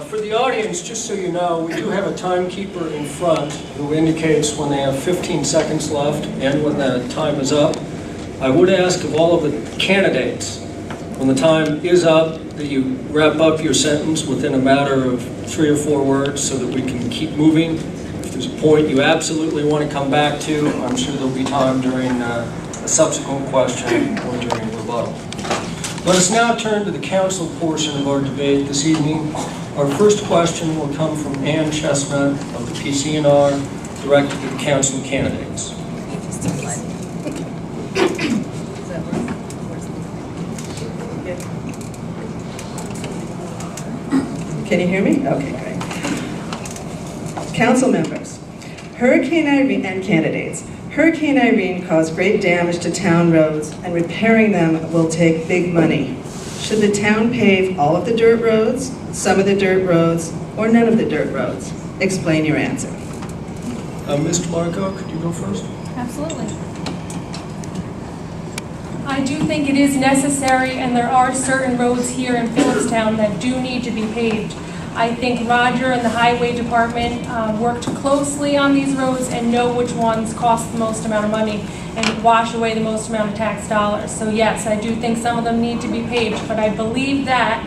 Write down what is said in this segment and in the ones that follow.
For the audience, just so you know, we do have a timekeeper in front who indicates when they have 15 seconds left and when the time is up. I would ask of all of the candidates, when the time is up, that you wrap up your sentence within a matter of 3 or 4 words so that we can keep moving. If there's a point you absolutely want to come back to, I'm sure there'll be time during a subsequent question or during rebuttal. Let us now turn to the council portion of our debate this evening. Our first question will come from Ann Chestnut of the PCNR, directed to the council candidates. Can you hear me? Okay, great. Council members, Hurricane Irene and candidates. Hurricane Irene caused great damage to town roads, and repairing them will take big money. Should the town pave all of the dirt roads, some of the dirt roads, or none of the dirt roads? Explain your answer. Mr. Marco, could you go first? Absolutely. I do think it is necessary, and there are certain roads here in Philipstown that do need to be paved. I think Roger and the highway department worked closely on these roads and know which ones cost the most amount of money and wash away the most amount of tax dollars. So yes, I do think some of them need to be paved, but I believe that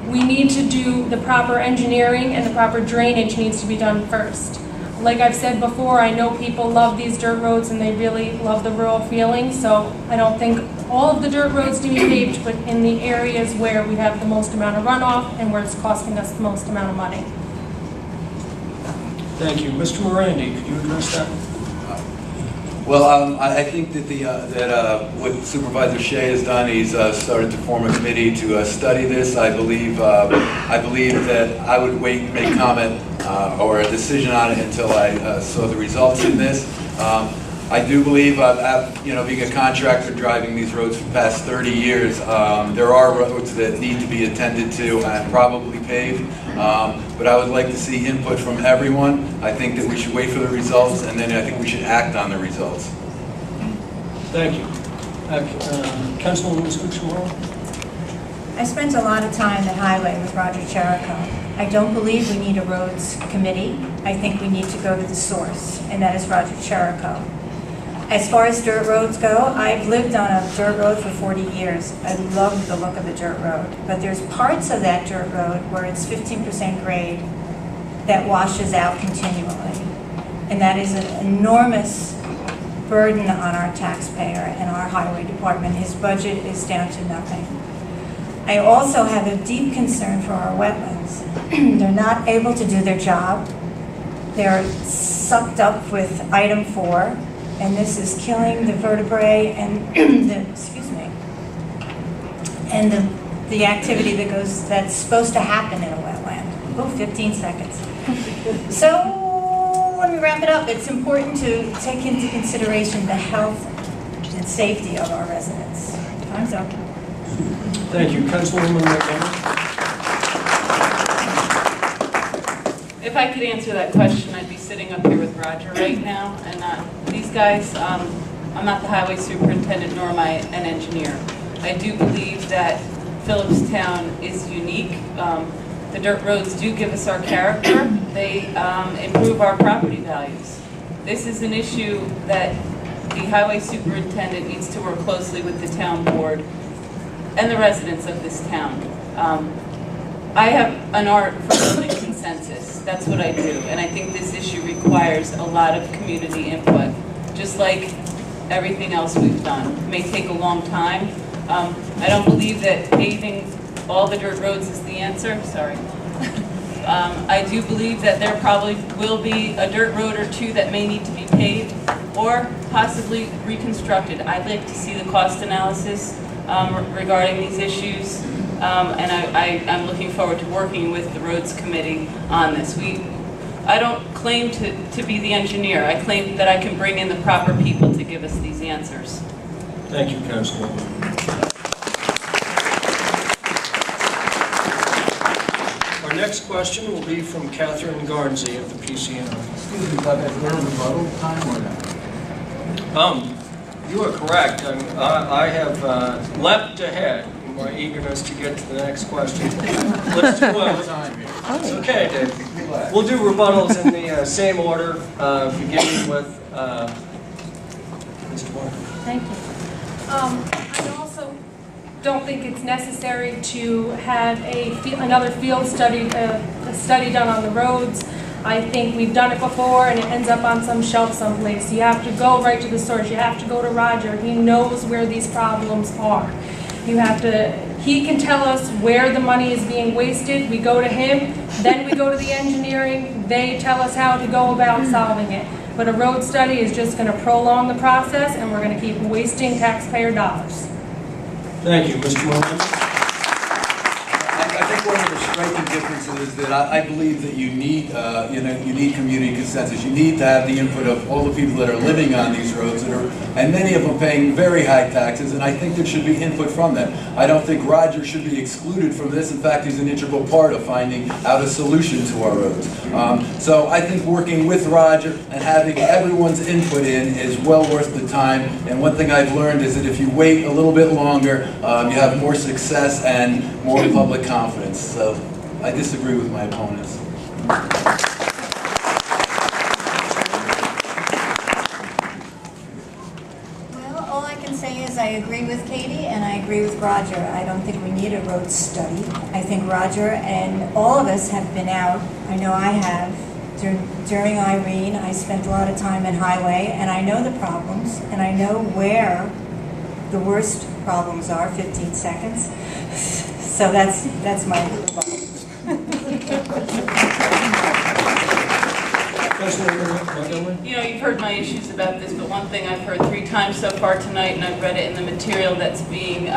we need to do the proper engineering and the proper drainage needs to be done first. Like I've said before, I know people love these dirt roads and they really love the rural feeling, so I don't think all of the dirt roads need to be paved, but in the areas where we have the most amount of runoff and where it's costing us the most amount of money. Thank you. Mr. Morandi, could you address that? Well, I think that what Supervisor Shea has done, he's started to form a committee to study this. I believe that I would wait and make comment or a decision on it until I saw the results in this. I do believe, being a contractor driving these roads for the past 30 years, there are roads that need to be attended to and probably paved. But I would like to see input from everyone. I think that we should wait for the results, and then I think we should act on the results. Thank you. Councilwoman Scucciamore? I spent a lot of time at Highway with Roger Cherico. I don't believe we need a roads committee. I think we need to go to the source, and that is Roger Cherico. As far as dirt roads go, I've lived on a dirt road for 40 years. I love the look of the dirt road, but there's parts of that dirt road where it's 15% grade that washes out continually. And that is an enormous burden on our taxpayer and our highway department. His budget is down to nothing. I also have a deep concern for our wetlands. They're not able to do their job. They're sucked up with item 4. And this is killing the vertebrae and the activity that's supposed to happen in a wetland. Oh, 15 seconds. So let me wrap it up. It's important to take into consideration the health and safety of our residents. Time's up. Thank you. Councilwoman McDonough? If I could answer that question, I'd be sitting up here with Roger right now. And these guys, I'm not the highway superintendent, nor am I an engineer. I do believe that Philipstown is unique. The dirt roads do give us our character. They improve our property values. This is an issue that the highway superintendent needs to work closely with the town board and the residents of this town. I have an art for building consensus. That's what I do. And I think this issue requires a lot of community input, just like everything else we've done. It may take a long time. I don't believe that paving all the dirt roads is the answer. Sorry. I do believe that there probably will be a dirt road or two that may need to be paved or possibly reconstructed. I'd like to see the cost analysis regarding these issues. And I'm looking forward to working with the Roads Committee on this. I don't claim to be the engineer. I claim that I can bring in the proper people to give us these answers. Thank you, Councilwoman. Our next question will be from Catherine Garnsey of the PCN. Excuse me, but is there a rebuttal time or not? You are correct. I have leapt ahead in my eagerness to get to the next question. Let's do It's okay. Relax. We'll do rebuttals in the same order, beginning with Mr. Moore. Thank you. I also don't think it's necessary to have another field study, a study done on the roads. I think we've done it before and it ends up on some shelf someplace. You have to go right to the source. You have to go to Roger. He knows where these problems are. He can tell us where the money is being wasted. We go to him, then we go to the engineering. They tell us how to go about solving it. But a road study is just going to prolong the process and we're going to keep wasting taxpayer dollars. Thank you, Mr. Moore. I think one of the striking differences is that I believe that you need community consensus. You need to have the input of all the people that are living on these roads and many of them paying very high taxes, and I think there should be input from them. I don't think Roger should be excluded from this. In fact, he's an integral part of finding out a solution to our roads. So I think working with Roger and having everyone's input in is well worth the time. And one thing I've learned is that if you wait a little bit longer, you have more success and more public confidence. So I disagree with my opponents. Well, all I can say is I agree with Katie and I agree with Roger. I don't think we need a road study. I think Roger and all of us have been out. I know I have. During Irene, I spent a lot of time in highway and I know the problems and I know where the worst problems are, 15 seconds. So that's my rebuttal. You know, you've heard my issues about this, but one thing I've heard 3 times so far tonight, and I've read it in the material that's being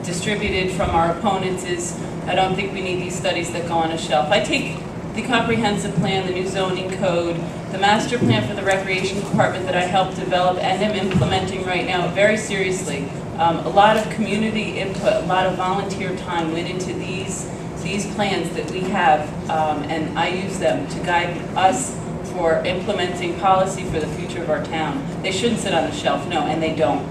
distributed from our opponents, is I don't think we need these studies that go on a shelf. I take the comprehensive plan, the new zoning code, the master plan for the recreation department that I helped develop and am implementing right now very seriously. A lot of community input, a lot of volunteer time went into these plans that we have, and I use them to guide us for implementing policy for the future of our town. They shouldn't sit on the shelf, no, and they don't.